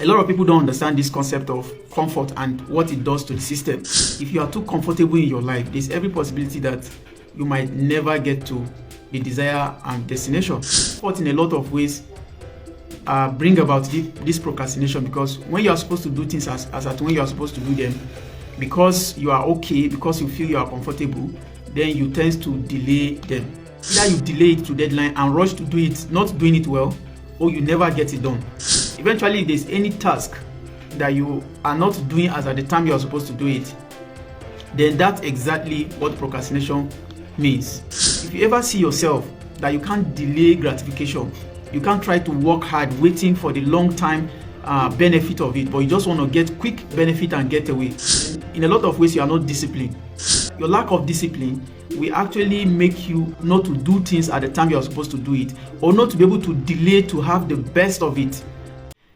A lot of people don't understand this concept of comfort and what it does to the system. If you are too comfortable in your life, there's every possibility that you might never get to the desire and destination. But in a lot of ways bring about this procrastination, because when you are supposed to do things as at when you are supposed to do them, because you are okay, because you feel you are comfortable, then you tend to delay them. Either you delay it to deadline and rush to do it, not doing it well, or you never get it done. Eventually, if there's any task that you are not doing as at the time you are supposed to do it, then that's exactly what procrastination means. If you ever see yourself that you can't delay gratification, you can't try to work hard waiting for the long time benefit of it, but you just want to get quick benefit and get away, in a lot of ways you are not disciplined. Your lack of discipline will actually make you not to do things at the time you are supposed to do it, or not to be able to delay to have the best of it.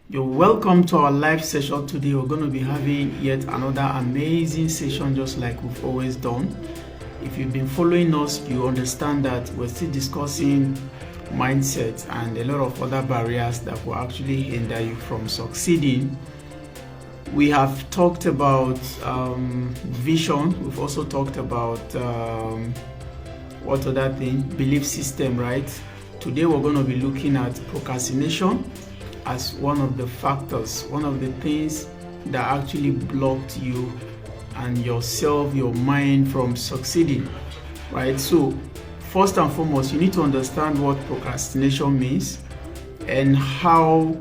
You're welcome to our live session today. We're going to be having yet another amazing session, just like we've always done. If you've been following us, you understand that we're still discussing mindset and a lot of other barriers that will actually hinder you from succeeding. We have talked about vision. We've also talked about what other thing? Belief system, right? Today we're going to be looking at procrastination as one of the factors, one of the things that actually blocked you and yourself, your mind from succeeding, right? So first and foremost, you need to understand what procrastination means and how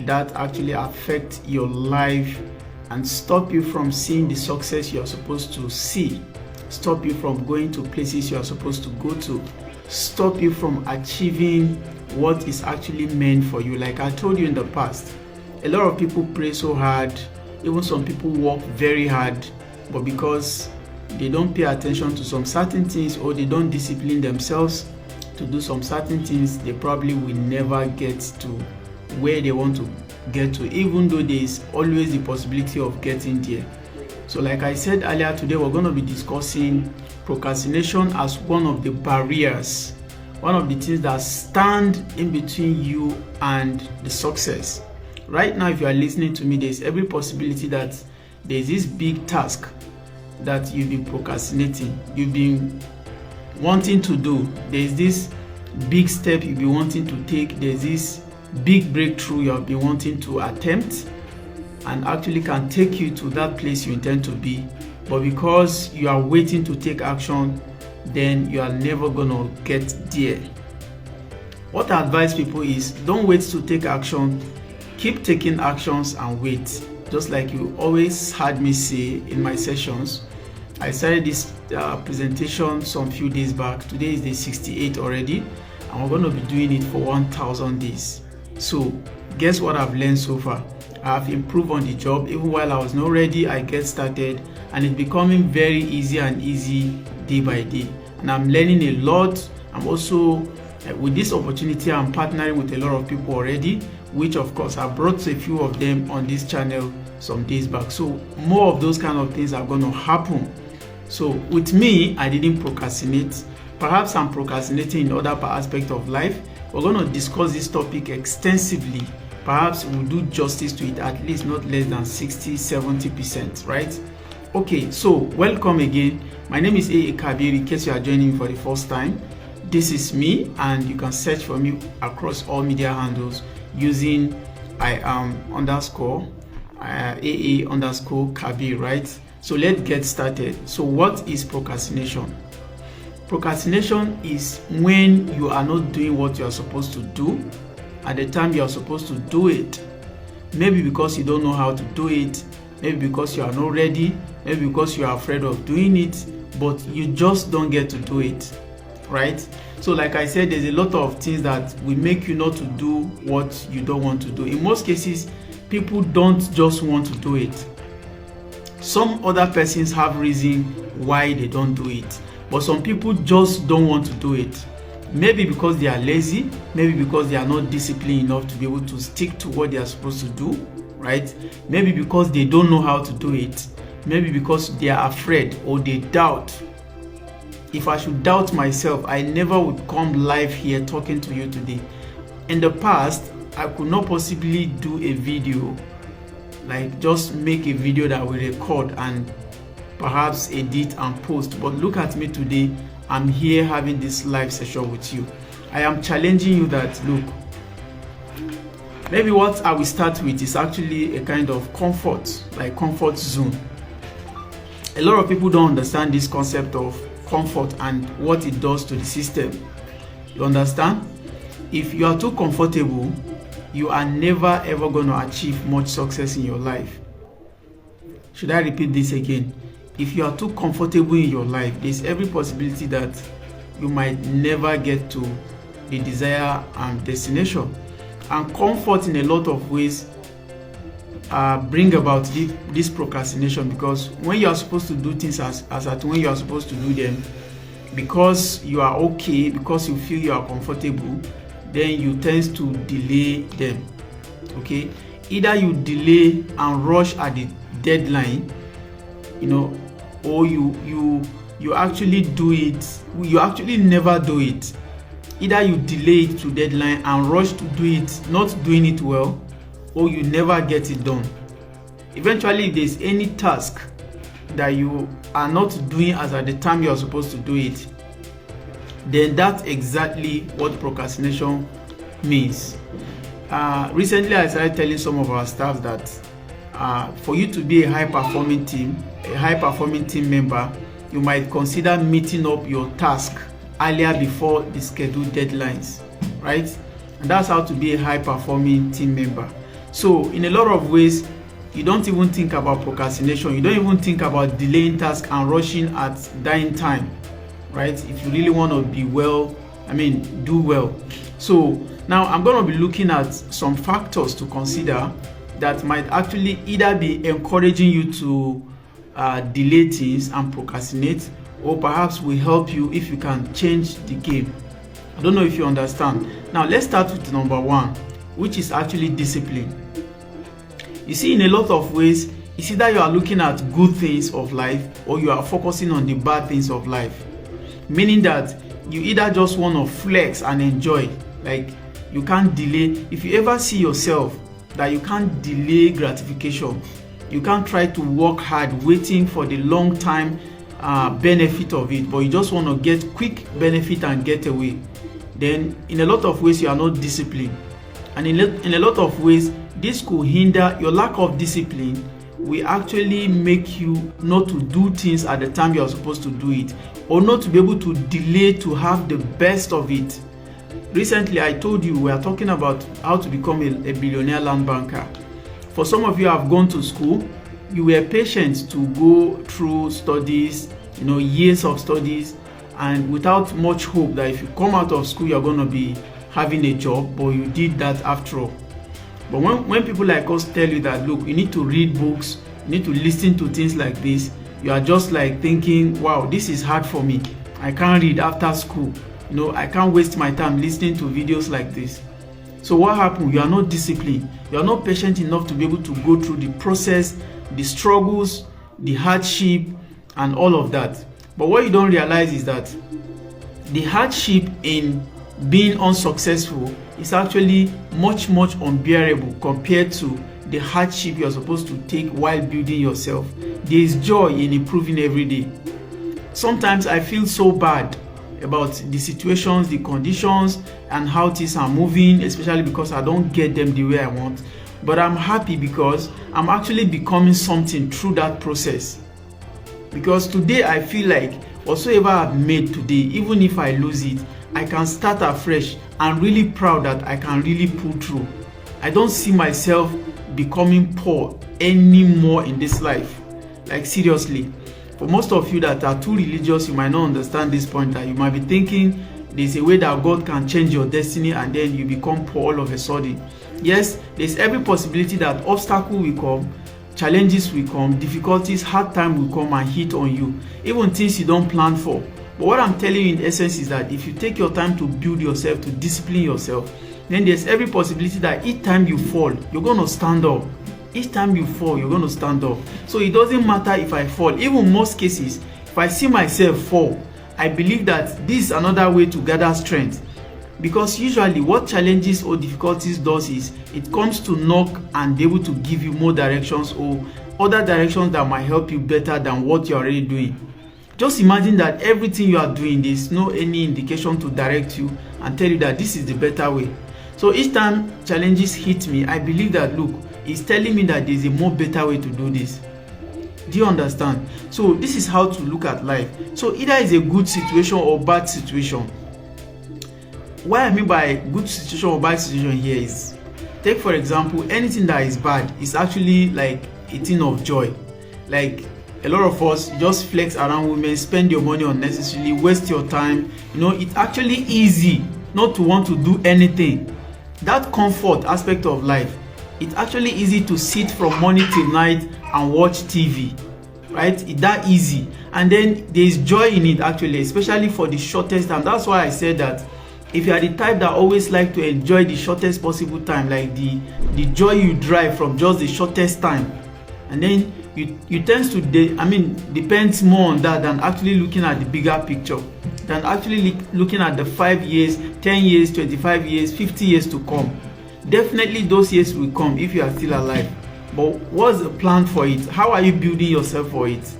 that actually affects your life and stop you from seeing the success you're supposed to see, stop you from going to places you're supposed to go to, stop you from achieving what is actually meant for you. Like I told you in the past, a lot of people pray so hard, even some people work very hard, but because they don't pay attention to some certain things or they don't discipline themselves to do some certain things, they probably will never get to where they want to get to, even though there is always the possibility of getting there. So like I said earlier, today we're going to be discussing procrastination as one of the barriers, one of the things that stand in between you and the success. Right now, if you are listening to me, there's every possibility that there's this big task that you've been procrastinating, you've been wanting to do. There's this big step you've been wanting to take. There's this big breakthrough you have been wanting to attempt and actually can take you to that place you intend to be. But because you are waiting to take action, then you are never gonna get there. What I advise people is don't wait to take action. Keep taking actions and wait. Just like you always heard me say in my sessions, I started this presentation some few days back. Today is day 68 already, and we're going to be doing it for 1,000 days. So guess what I've learned so far? I have improved on the job. Even while I was not ready, I get started, and it's becoming very easy and easy day by day. And I'm learning a lot. I'm also, with this opportunity, I'm partnering with a lot of people already, which of course I brought a few of them on this channel some days back. So more of those kind of things are going to happen. So with me, I didn't procrastinate. Perhaps I'm procrastinating in other aspects of life. We're going to discuss this topic extensively. Perhaps we'll do justice to it, at least not less than 60-70%, right? Okay, so welcome again. My name is A.A. Kabir, in case you are joining me for the first time. This is me, and you can search for me across all media handles using AA_Kabir, right? So let's get started. So what is procrastination? Procrastination is when you are not doing what you are supposed to do at the time you are supposed to do it. Maybe because you don't know how to do it, maybe because you are not ready, maybe because you are afraid of doing it, but you just don't get to do it, right? So like I said, there's a lot of things that will make you not to do what you don't want to do. In most cases, people don't just want to do it. Some other persons have reason why they don't do it, but some people just don't want to do it. Maybe because they are lazy, maybe because they are not disciplined enough to be able to stick to what they are supposed to do, right? Maybe because they don't know how to do it. Maybe because they are afraid or they doubt. If I should doubt myself, I never would come live here talking to you today. In the past, I could not possibly do a video like just make a video that we record and perhaps edit and post. But look at me today, I'm here having this live session with you. I am challenging you that, look, maybe what I will start with is actually a kind of comfort, like comfort zone. A lot of people don't understand this concept of comfort and what it does to the system. You understand? If you are too comfortable, you are never ever going to achieve much success in your life. Should I repeat this again? If you are too comfortable in your life, there's every possibility that you might never get to the desired destination. And comfort in a lot of ways bring about this procrastination, because when you are supposed to do things as at when you are supposed to do them, because you are okay, because you feel you are comfortable, then you tend to delay them. Okay, either you delay and rush at the deadline, or you actually do it, you actually never do it. Either you delay it to deadline and rush to do it, not doing it well, or you never get it done. Eventually, if there's any task that you are not doing as at the time you are supposed to do it, then that's exactly what procrastination means. Recently, I started telling some of our staff that for you to be a high-performing team member, you might consider meeting up your task earlier before the scheduled deadlines, right? And that's how to be a high-performing team member. So in a lot of ways, you don't even think about procrastination. You don't even think about delaying tasks and rushing at dying time, right? If you really want to be do well. So now I'm going to be looking at some factors to consider that might actually either be encouraging you to delay things and procrastinate, or perhaps will help you if you can change the game. I don't know if you understand. Now let's start with number one, which is actually discipline. You see, in a lot of ways, it's either you are looking at good things of life or you are focusing on the bad things of life. Meaning that you either just want to flex and enjoy, like you can't delay. If you ever see yourself that you can't delay gratification, you can't try to work hard waiting for the long time benefit of it, but you just want to get quick benefit and get away, then in a lot of ways you are not disciplined. And in a lot of ways, this could hinder your lack of discipline, will actually make you not to do things at the time you are supposed to do it, or not to be able to delay to have the best of it. Recently, I told you we are talking about how to become a billionaire land banker. For some of you who have gone to school, you were patient to go through studies, years of studies, and without much hope that if you come out of school, you're going to be having a job, but you did that after all. But when people like us tell you that, look, you need to read books, you need to listen to things like this, you are just like thinking, wow, this is hard for me. I can't read after school. I can't waste my time listening to videos like this. So what happened? You are not disciplined. You are not patient enough to be able to go through the process, the struggles, the hardship, and all of that. But what you don't realize is that the hardship in being unsuccessful is actually much unbearable compared to the hardship you are supposed to take while building yourself. There is joy in improving every day. Sometimes I feel so bad about the situations, the conditions, and how things are moving, especially because I don't get them the way I want. But I'm happy because I'm actually becoming something through that process. Because today I feel like whatsoever I've made today, even if I lose it, I can start afresh. I'm really proud that I can really pull through. I don't see myself becoming poor anymore in this life. Like seriously. For most of you that are too religious, you might not understand this point, that you might be thinking there's a way that God can change your destiny and then you become poor all of a sudden. Yes, there's every possibility that obstacle will come, challenges will come, difficulties, hard time will come and hit on you, even things you don't plan for. But what I'm telling you in essence is that if you take your time to build yourself, to discipline yourself, then there's every possibility that each time you fall, you're going to stand up. Each time you fall, you're going to stand up. So it doesn't matter if I fall. Even most cases, if I see myself fall, I believe that this is another way to gather strength. Because usually what challenges or difficulties does is it comes to knock and be able to give you more directions or other directions that might help you better than what you're already doing. Just imagine that everything you are doing, there's no any indication to direct you and tell you that this is the better way. So each time challenges hit me, I believe that, look, it's telling me that there's a more better way to do this. Do you understand? So this is how to look at life. So either it's a good situation or bad situation. What I mean by good situation or bad situation here is, take for example, anything that is bad is actually like a thing of joy. Like a lot of us just flex around women, spend your money unnecessarily, waste your time. It's actually easy not to want to do anything. That comfort aspect of life, it's actually easy to sit from morning till night and watch TV, right? It's that easy. And then there's joy in it actually, especially for the shortest time. That's why I said that if you are the type that always like to enjoy the shortest possible time, like the joy you derive from just the shortest time, and then you tend to depends more on that than actually looking at the bigger picture, than actually looking at the 5 years, 10 years, 25 years, 50 years to come. Definitely those years will come if you are still alive. But what's the plan for it? How are you building yourself for it?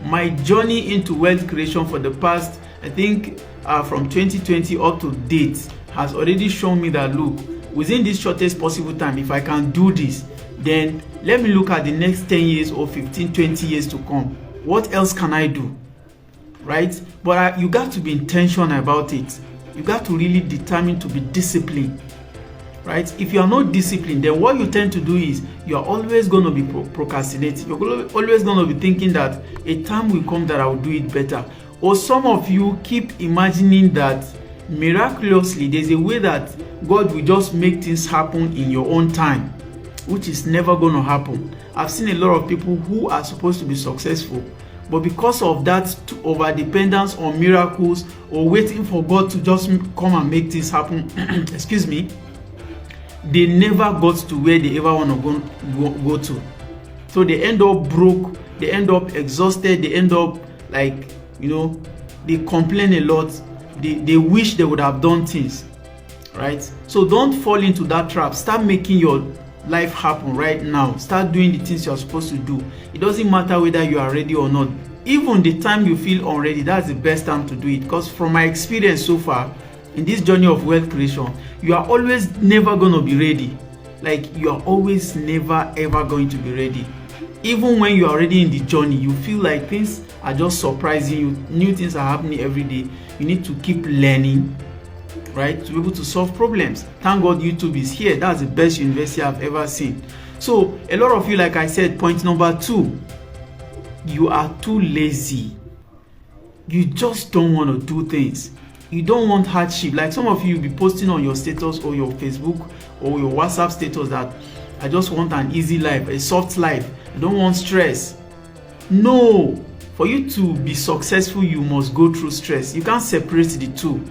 My journey into wealth creation for the past, I think from 2020 up to date, has already shown me that, look, within this shortest possible time, if I can do this, then let me look at the next 10 years or 15, 20 years to come. What else can I do? Right? But you got to be intentional about it. You got to really determine to be disciplined. Right? If you are not disciplined, then what you tend to do is you are always going to be procrastinating. You're always going to be thinking that a time will come that I will do it better. Or some of you keep imagining that miraculously there's a way that God will just make things happen in your own time, which is never going to happen. I've seen a lot of people who are supposed to be successful, but because of that over dependence on miracles or waiting for God to just come and make things happen, excuse me, they never got to where they ever want to go to. So they end up broke, they end up exhausted, they end up like, they complain a lot, they wish they would have done things, right? So don't fall into that trap. Start making your life happen right now. Start doing the things you're supposed to do. It doesn't matter whether you are ready or not. Even the time you feel unready, that's the best time to do it. Because from my experience so far in this journey of wealth creation, you are always never going to be ready. Like, you are always never ever going to be ready. Even when you are already in the journey, you feel like things are just surprising you. New things are happening every day. You need to keep learning, right, to be able to solve problems. Thank God YouTube is here. That's the best university I've ever seen. So a lot of you, like I said, point number 2, you are too lazy. You just don't want to do things. You don't want hardship. Like some of you will be posting on your status or your Facebook or your WhatsApp status that I just want an easy life, a soft life. I don't want stress. No. For you to be successful, you must go through stress. You can't separate the two.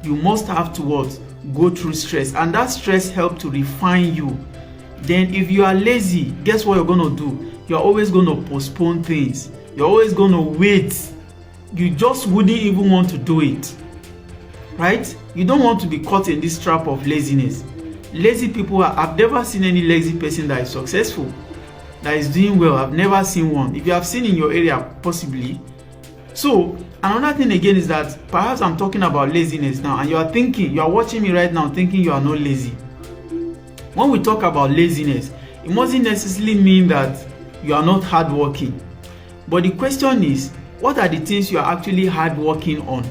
You must have to what? Go through stress. And that stress helps to refine you. Then if you are lazy, guess what you're going to do? You're always going to postpone things. You're always going to wait. You just wouldn't even want to do it. Right? You don't want to be caught in this trap of laziness. Lazy people I've never seen any lazy person that is successful, that is doing well. I've never seen one. If you have seen in your area, possibly. So another thing again is that perhaps I'm talking about laziness now, and you are watching me right now thinking you are not lazy. When we talk about laziness, it mustn't necessarily mean that you are not hardworking. But the question is, what are the things you are actually hardworking on?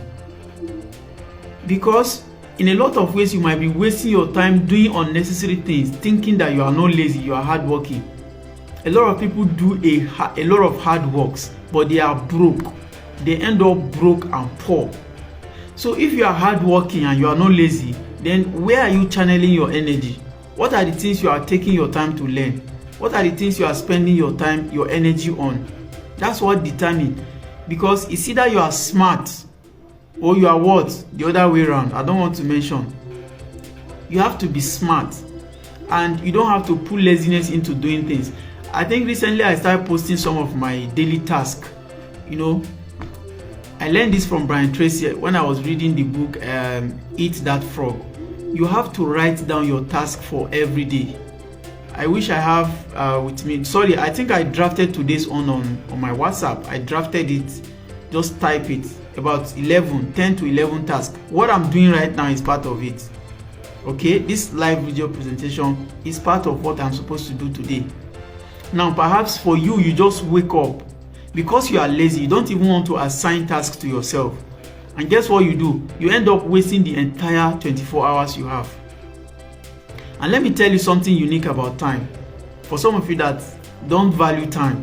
Because in a lot of ways, you might be wasting your time doing unnecessary things, thinking that you are not lazy, you are hardworking. A lot of people do a lot of hard works, but they are broke. They end up broke and poor. So if you are hardworking and you are not lazy, then where are you channeling your energy? What are the things you are taking your time to learn? What are the things you are spending your time, your energy on? That's what determines. Because it's either you are smart or you are what? The other way around. I don't want to mention. You have to be smart. And you don't have to put laziness into doing things. I think recently I started posting some of my daily tasks. I learned this from Brian Tracy when I was reading the book Eat That Frog. You have to write down your task for every day. I wish I have with me. Sorry, I think I drafted today's on my WhatsApp. I drafted it. Just type it. About 10 to 11 tasks. What I'm doing right now is part of it. Okay, this live video presentation is part of what I'm supposed to do today. Now, perhaps for you, you just wake up. Because you are lazy, you don't even want to assign tasks to yourself. And guess what you do? You end up wasting the entire 24 hours you have. And let me tell you something unique about time. For some of you that don't value time,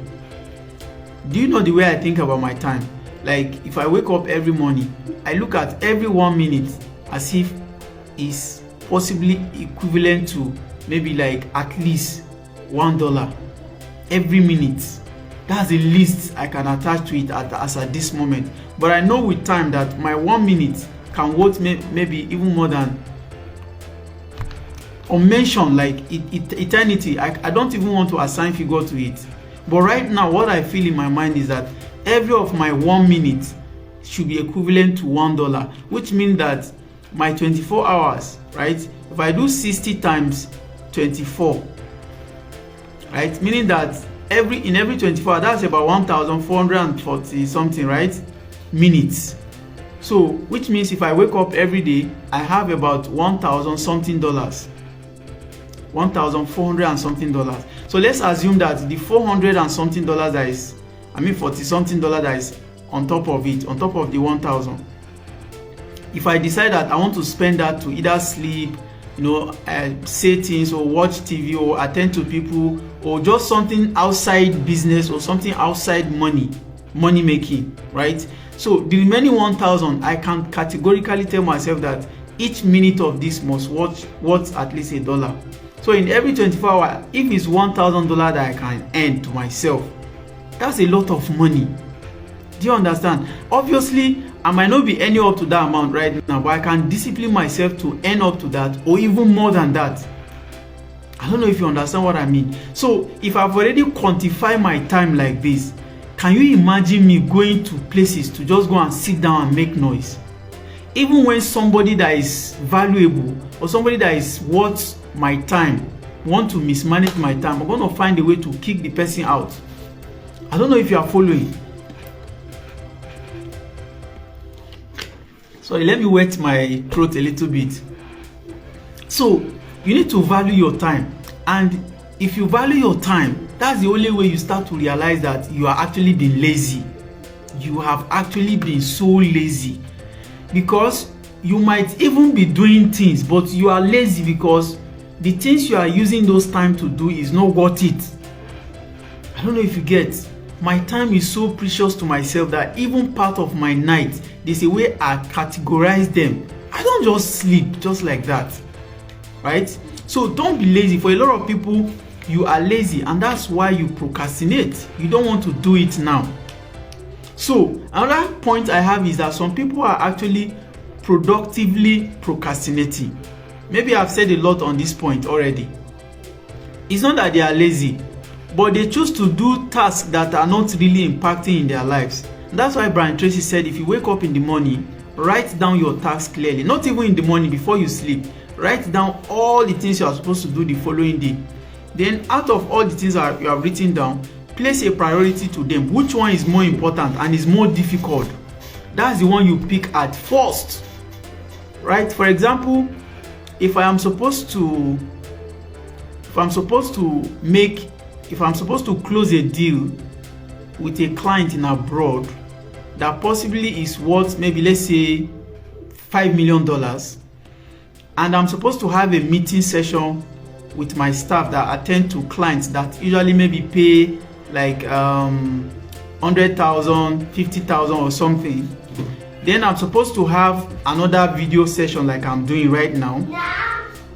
do you know the way I think about my time? Like, if I wake up every morning, I look at every 1 minute as if it's possibly equivalent to maybe like at least $1 every minute. That's the least I can attach to it as at this moment. But I know with time that my 1 minute can worth maybe even more than, or mention like eternity. I don't even want to assign figure to it. But right now, what I feel in my mind is that every of my 1 minute should be equivalent to $1, which means that my 24 hours, right? If I do 60 times 24, right? Meaning that in every 24 hours, that's about 1,440 something, right? Minutes. So, which means if I wake up every day, I have about 1,000 something dollars. 1,400 and something dollars. So let's assume that the 400 and something dollars that is, 40 something dollars that is on top of it, on top of the 1,000. If I decide that I want to spend that to either sleep, say things or watch TV or attend to people or just something outside business or something outside money making, right? So the remaining 1,000, I can categorically tell myself that each minute of this must worth at least $1. So in every 24 hours, if it's $1,000 that I can earn to myself, that's a lot of money. Do you understand? Obviously, I might not be earning up to that amount right now, but I can discipline myself to earn up to that or even more than that. I don't know if you understand what I mean. So if I've already quantified my time like this, can you imagine me going to places to just go and sit down and make noise? Even when somebody that is valuable or somebody that is worth my time want to mismanage my time, I'm going to find a way to kick the person out. I don't know if you are following. Sorry, let me wet my throat a little bit. So you need to value your time, and if you value your time, that's the only way you start to realize that you are actually being lazy. You have actually been so lazy, because you might even be doing things, but you are lazy because the things you are using those time to do is not worth it. I don't know if you get. My time is so precious to myself that even part of my night, there's a way I categorize them. I don't just sleep just like that, right? So don't be lazy. For a lot of people, you are lazy, and that's why you procrastinate. You don't want to do it now. So another point I have is that some people are actually productively procrastinating. Maybe I've said a lot on this point already. It's not that they are lazy, but they choose to do tasks that are not really impacting in their lives. That's why Brian Tracy said, if you wake up in the morning, write down your tasks clearly. Not even in the morning, before you sleep. Write down all the things you are supposed to do the following day. Then out of all the things that you have written down, place a priority to them. Which one is more important and is more difficult? That's the one you pick at first, right? For example, if I'm supposed to close a deal with a client in abroad that possibly is worth maybe, let's say, $5 million, and I'm supposed to have a meeting session with my staff that attend to clients that usually maybe pay like $100,000, $50,000 or something, then I'm supposed to have another video session like I'm doing right now.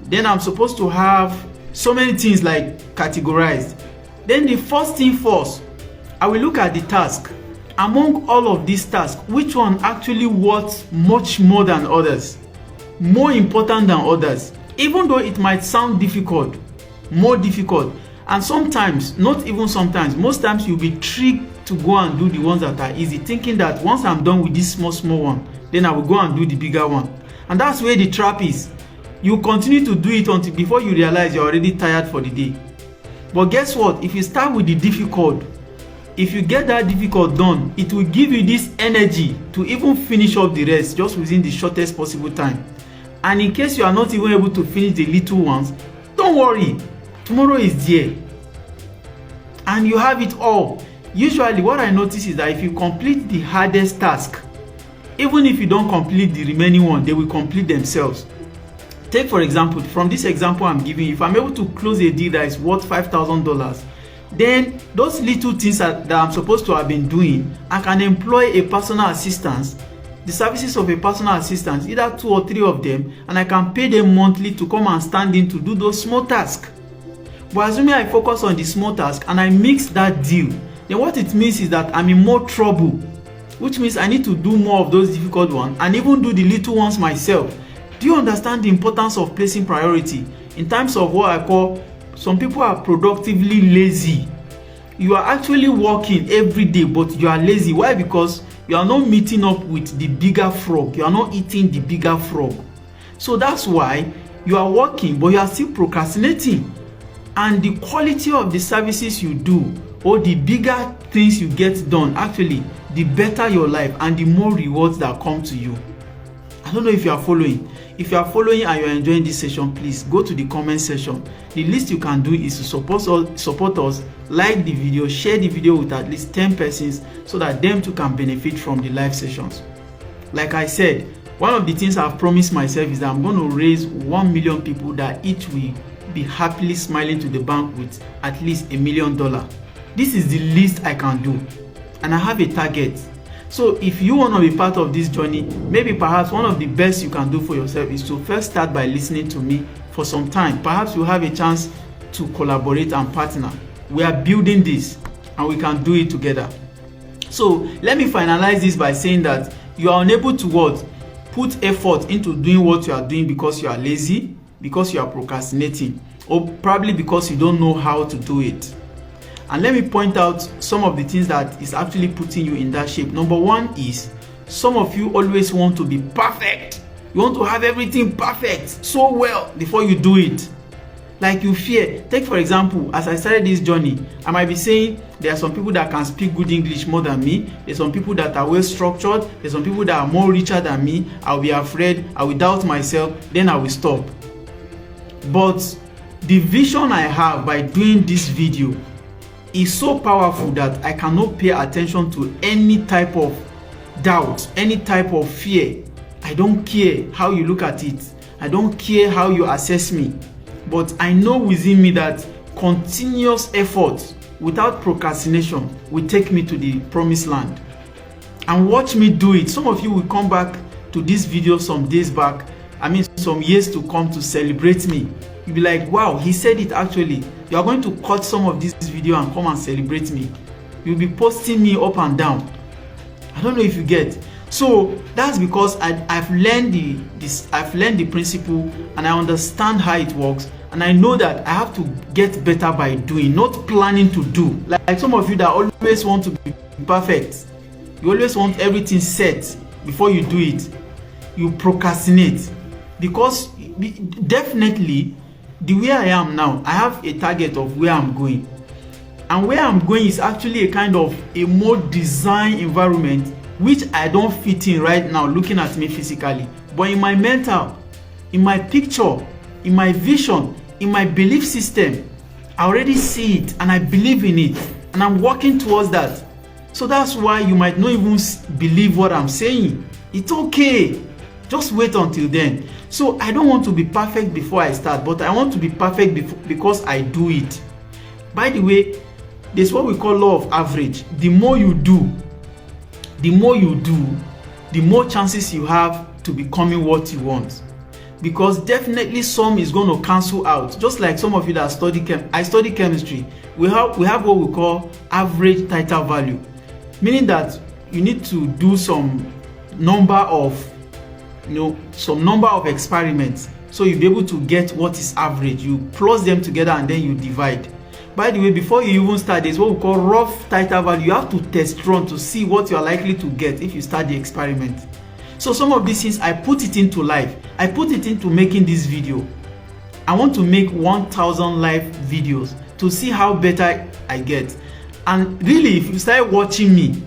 Then I'm supposed to have so many things like categorized. Then the first thing first, I will look at the task. Among all of these tasks, which one actually worth much more than others? More important than others? Even though it might sound difficult, more difficult. And sometimes, not even sometimes, most times you'll be tricked to go and do the ones that are easy, thinking that once I'm done with this small one, then I will go and do the bigger one. And that's where the trap is. You continue to do it until before you realize you're already tired for the day. But guess what? If you start with the difficult, if you get that difficult done, it will give you this energy to even finish up the rest just within the shortest possible time. And in case you are not even able to finish the little ones, don't worry. Tomorrow is there. And you have it all. Usually what I notice is that if you complete the hardest task, even if you don't complete the remaining one, they will complete themselves. Take for example, from this example I'm giving you, if I'm able to close a deal that is worth $5,000, then those little things that I'm supposed to have been doing, I can employ a personal assistant, the services of a personal assistant, either 2 or 3 of them, and I can pay them monthly to come and stand in to do those small tasks. But assuming I focus on the small task and I mix that deal, then what it means is that I'm in more trouble, which means I need to do more of those difficult ones and even do the little ones myself. Do you understand the importance of placing priority in terms of what I call, some people are productively lazy. You are actually working every day, but you are lazy. Why? Because you are not meeting up with the bigger frog. You are not eating the bigger frog. So that's why you are working, but you are still procrastinating. And the quality of the services you do, or the bigger things you get done, actually, the better your life and the more rewards that come to you. I don't know if you are following. If you are following and you are enjoying this session, please go to the comment section. The least you can do is to support us, like the video, share the video with at least 10 persons so that them too can benefit from the live sessions. Like I said, one of the things I've promised myself is that I'm going to raise 1 million people that each will be happily smiling to the bank with at least $1 million. This is the least I can do, and I have a target. So if you want to be part of this journey, maybe perhaps one of the best you can do for yourself is to first start by listening to me for some time. Perhaps you have a chance to collaborate and partner. We are building this and we can do it together. So let me finalize this by saying that you are unable to what? Put effort into doing what you are doing because you are lazy, because you are procrastinating, or probably because you don't know how to do it. And let me point out some of the things that is actually putting you in that shape. Number one is, some of you always want to be perfect. You want to have everything perfect so well before you do it. Like you fear. Take for example, as I started this journey, I might be saying there are some people that can speak good English more than me. There's some people that are well structured. There's some people that are more richer than me. I'll be afraid. I will doubt myself. Then I will stop. But the vision I have by doing this video is so powerful that I cannot pay attention to any type of doubt, any type of fear. I don't care how you look at it. I don't care how you assess me. But I know within me that continuous effort without procrastination will take me to the promised land. And watch me do it. Some of you will come back to this video some days back, some years to come, to celebrate me. You'll be like, wow, he said it actually. You are going to cut some of this video and come and celebrate me. You'll be posting me up and down. I don't know if you get. So that's because I've learned the principle and I understand how it works, and I know that I have to get better by doing, not planning to do. Like some of you that always want to be perfect. You always want everything set before you do it. You procrastinate because definitely the way I am now, I have a target of where I'm going. And where I'm going is actually a kind of a more designed environment which I don't fit in right now looking at me physically. But in my mental, in my picture, in my vision, in my belief system, I already see it and I believe in it. And I'm working towards that. So that's why you might not even believe what I'm saying. It's okay. Just wait until then. So I don't want to be perfect before I start, but I want to be perfect because I do it. By the way, there's what we call law of average. The more you do, the more chances you have to becoming what you want. Because definitely some is going to cancel out. Just like some of you that study I study chemistry. We have what we call average titer value, meaning that you need to do some number of experiments so you'll be able to get what is average. You plus them together and then you divide. By the way, before you even start, there's what we call rough titer value. You have to test run to see what you are likely to get if you start the experiment. So some of these things, I put it into life. I put it into making this video. I want to make 1,000 live videos to see how better I get. And really, if you start watching me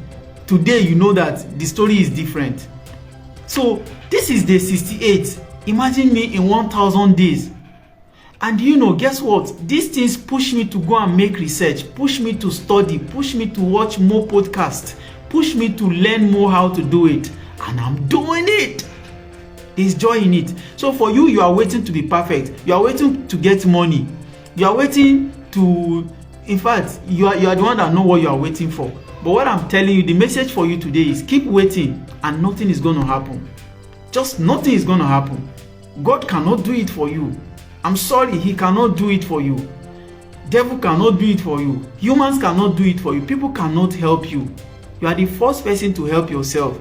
today, you know that the story is different. So this is day 68. Imagine me in 1,000 days. And guess what? These things push me to go and make research, push me to study, push me to watch more podcasts, push me to learn more how to do it. And I'm doing it. There's joy in it. So for you, you are waiting to be perfect. You are waiting to get money. You are waiting to, in fact, you are the one that know what you are waiting for. But what I'm telling you, the message for you today is keep waiting and nothing is going to happen. Just nothing is going to happen. God cannot do it for you. I'm sorry, he cannot do it for you. Devil cannot do it for you. Humans cannot do it for you. People cannot help you. You are the first person to help yourself.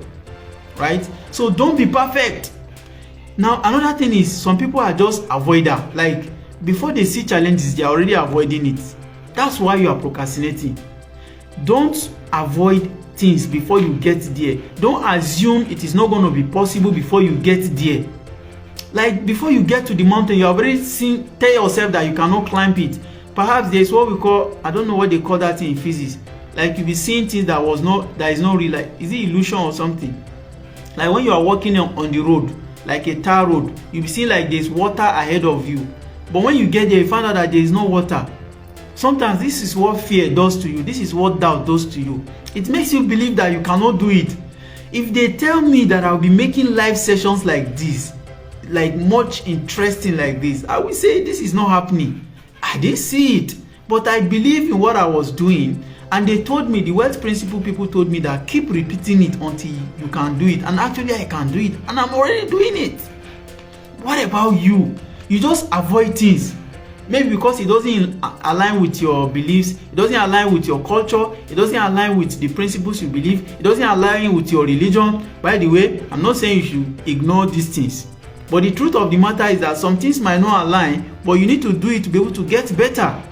Right? So don't be perfect. Now, another thing is some people are just avoider. Like before they see challenges, they are already avoiding it. That's why you are procrastinating. Don't avoid things before you get there. Don't assume it is not going to be possible before you get there. Like before you get to the mountain, you have already tell yourself that you cannot climb it. Perhaps there's what we call, I don't know what they call that thing in physics. Like you'll be seeing things that is not real. Like, is it illusion or something? Like when you are walking on the road, like a tar road, you'll be seeing like there's water ahead of you. But when you get there, you find out that there is no water. Sometimes this is what fear does to you. This is what doubt does to you. It makes you believe that you cannot do it. If they tell me that I'll be making live sessions like this, like much interesting like this, I will say this is not happening. I didn't see it, but I believe in what I was doing. And they told me, the wealth principle people told me that keep repeating it until you can do it. And actually I can do it, and I'm already doing it. What about you? You just avoid things. Maybe because it doesn't align with your beliefs, it doesn't align with your culture, it doesn't align with the principles you believe, it doesn't align with your religion. By the way, I'm not saying you should ignore these things. But the truth of the matter is that some things might not align, but you need to do it to be able to get better.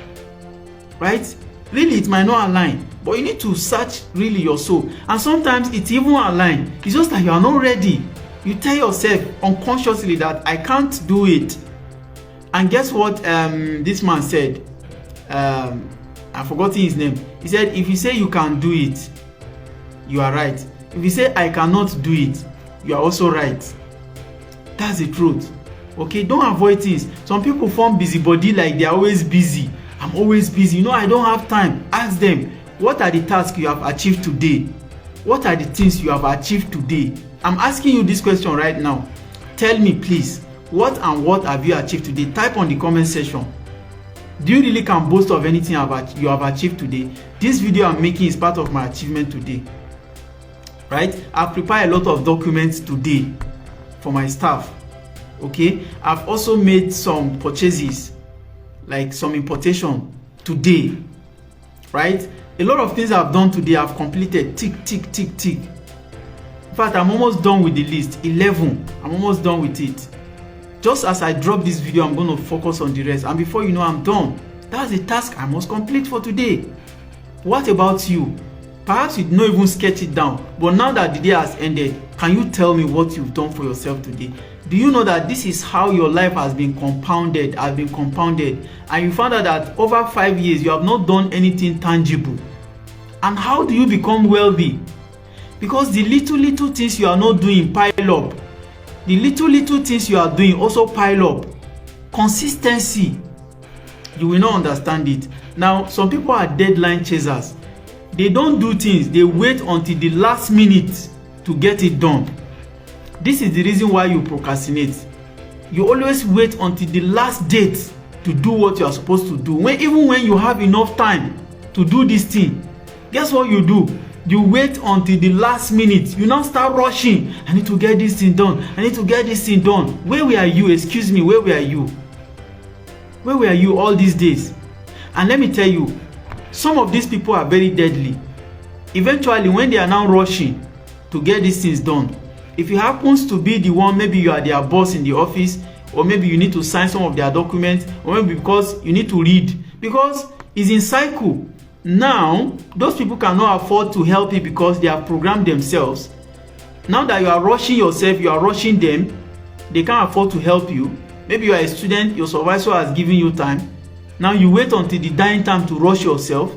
Right? Really, it might not align, but you need to search really your soul. And sometimes it even align. It's just that you are not ready. You tell yourself unconsciously that I can't do it. And guess what this man said? I've forgotten his name. He said, if you say you can do it, you are right. If you say I cannot do it, you are also right. That's the truth. Okay, don't avoid things. Some people form busybody like they're always busy. I'm always busy. I don't have time. Ask them, what are the tasks you have achieved today? What are the things you have achieved today? I'm asking you this question right now. Tell me, please, what have you achieved today? Type on the comment section. Do you really can boast of anything you have achieved today? This video I'm making is part of my achievement today. Right? I've prepared a lot of documents today for my staff. Okay? I've also made some purchases, like some importation today. Right? A lot of things I've done today I've completed. Tick, tick, tick, tick. In fact, I'm almost done with the list. 11. I'm almost done with it. Just as I drop this video, I'm going to focus on the rest. And before you know, I'm done. That's the task I must complete for today. What about you? Perhaps you did not even sketch it down. But now that the day has ended, can you tell me what you've done for yourself today? Do you know that this is how your life has been compounded, and you found out that over 5 years, you have not done anything tangible. And how do you become wealthy? Because the little things you are not doing pile up. The little things you are doing also pile up. Consistency. You will not understand it. Now, some people are deadline chasers. They don't do things. They wait until the last minute to get it done. This is the reason why you procrastinate. You always wait until the last date to do what you are supposed to do. Even when you have enough time to do this thing, guess what you do? You wait until the last minute. You now start rushing. I need to get this thing done. I need to get this thing done. Where were you? Excuse me, where were you? Where were you all these days? And let me tell you, some of these people are very deadly. Eventually, when they are now rushing to get these things done, if it happens to be the one, maybe you are their boss in the office, or maybe you need to sign some of their documents, or maybe because you need to read. Because It's in cycle. Now, those people cannot afford to help you because they have programmed themselves. Now that you are rushing yourself, you are rushing them, they can't afford to help you. Maybe you are a student, your supervisor has given you time. Now you wait until the dying time to rush yourself.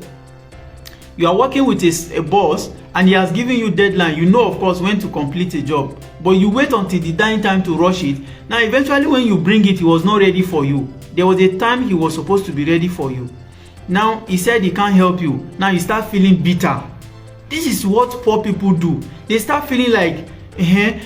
You are working with a boss and he has given you deadline. You know, of course, when to complete a job. But you wait until the dying time to rush it. Now, eventually, when you bring it, he was not ready for you. There was a time he was supposed to be ready for you. Now, he said he can't help you. Now, you start feeling bitter. This is what poor people do. They start feeling like,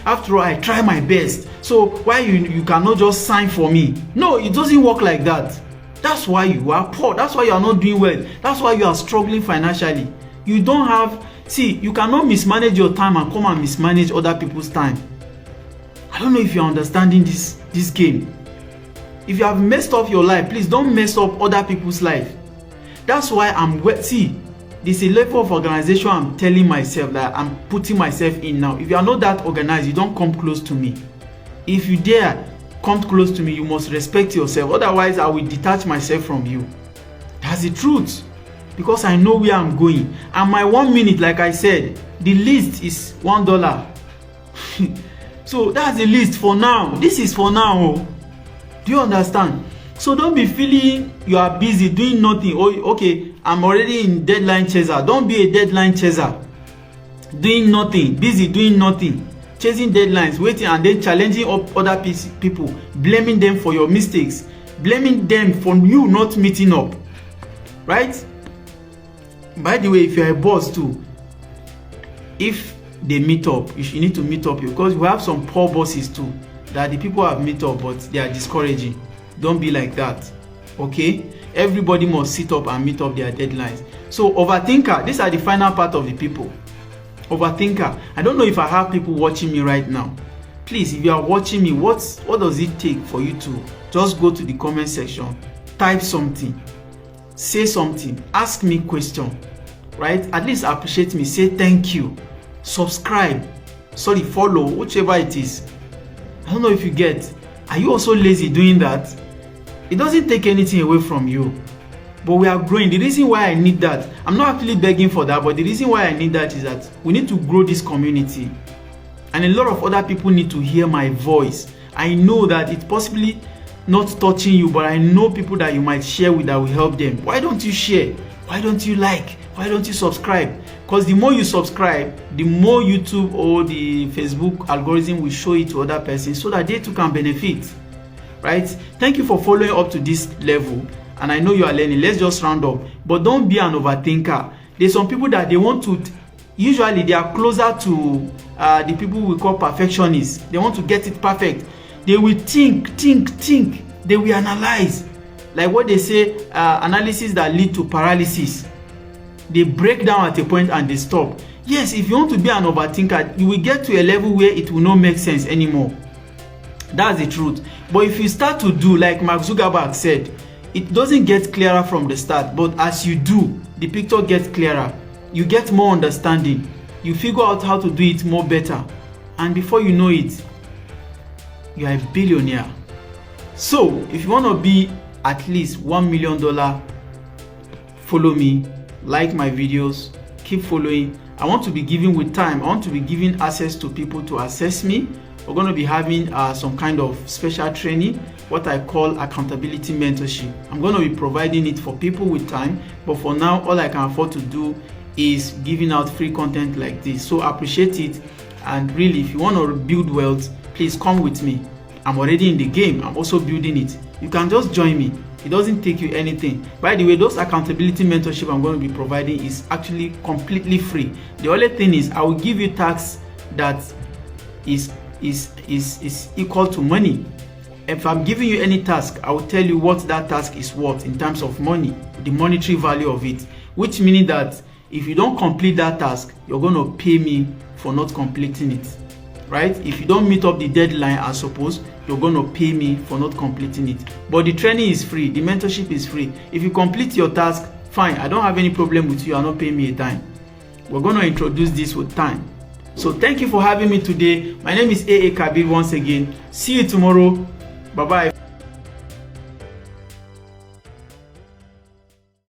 after all, I try my best. So, why you cannot just sign for me? No, it doesn't work like that. That's why you are poor. That's why you are not doing well. That's why you are struggling financially. You don't have... See, you cannot mismanage your time and come and mismanage other people's time. I don't know if you're understanding this game. If you have messed up your life, please don't mess up other people's life. That's why see, there's a level of organization I'm telling myself that I'm putting myself in now. If you are not that organized, you don't come close to me. If you dare come close to me, you must respect yourself. Otherwise, I will detach myself from you. That's the truth. Because I know where I'm going. And my 1 minute, like I said, the least is $1. So that's the least for now. This is for now. Oh. Do you understand? So don't be feeling you are busy doing nothing. Oh, okay, I'm already in deadline chaser. Don't be a deadline chaser. Doing nothing, busy doing nothing, chasing deadlines, waiting, and then challenging other people, blaming them for your mistakes, blaming them for you not meeting up. Right? By the way, if you're a boss too, if they meet up, you need to meet up, because we have some poor bosses too, that the people have meet up but they are discouraging. Don't be like that. Okay? Everybody must sit up and meet up their deadlines. So overthinker, these are the final part of the people. Overthinker. I don't know if I have people watching me right now. Please, if you are watching me, what does it take for you to just go to the comment section, type something, say something, ask me question, right? At least appreciate me, say thank you, subscribe, follow, whichever it is. I don't know if you get. Are you also lazy doing that? It doesn't take anything away from you. But we are growing. The reason why I need that, I'm not actually begging for that, but the reason why I need that is that we need to grow this community. And a lot of other people need to hear my voice. I know that it's possibly not touching you, but I know people that you might share with that will help them. Why don't you share? Why don't you like? Why don't you subscribe? Because the more you subscribe, the more YouTube or the Facebook algorithm will show it to other persons so that they too can benefit. Right? Thank you for following up to this level. And I know you are learning. Let's just round up. But don't be an overthinker. There's some people that they want to, usually they are closer to the people we call perfectionists. They want to get it perfect. They will think. They will analyze. Like what they say, analysis that lead to paralysis. They break down at a point and they stop. Yes, if you want to be an overthinker, you will get to a level where it will not make sense anymore. That's the truth. But if you start to do, like Mark Zuckerberg said, it doesn't get clearer from the start, but as you do, the picture gets clearer. You get more understanding. You figure out how to do it more better. And before you know it, you are a billionaire. So, if you want to be at least $1 million, follow me, like my videos, keep following. I want to be giving with time. I want to be giving access to people to assess me. We're going to be having some kind of special training, what I call accountability mentorship. I'm going to be providing it for people with time, but for now, all I can afford to do is giving out free content like this. So appreciate it. And really, if you want to build wealth, please come with me. I'm already in the game. I'm also building it. You can just join me. It doesn't take you anything. By the way, those accountability mentorship I'm going to be providing is actually completely free. The only thing is I will give you tasks that is equal to money. If I'm giving you any task, I will tell you what that task is worth in terms of money, the monetary value of it, which meaning that if you don't complete that task, you're going to pay me for not completing it, right? If you don't meet up the deadline, I suppose, you're going to pay me for not completing it. But the training is free, the mentorship is free. If you complete your task, fine, I don't have any problem with you, you're not paying me a dime. We're going to introduce this with time. So thank you for having me today. My name is AA Kabir once again. See you tomorrow. Bye-bye.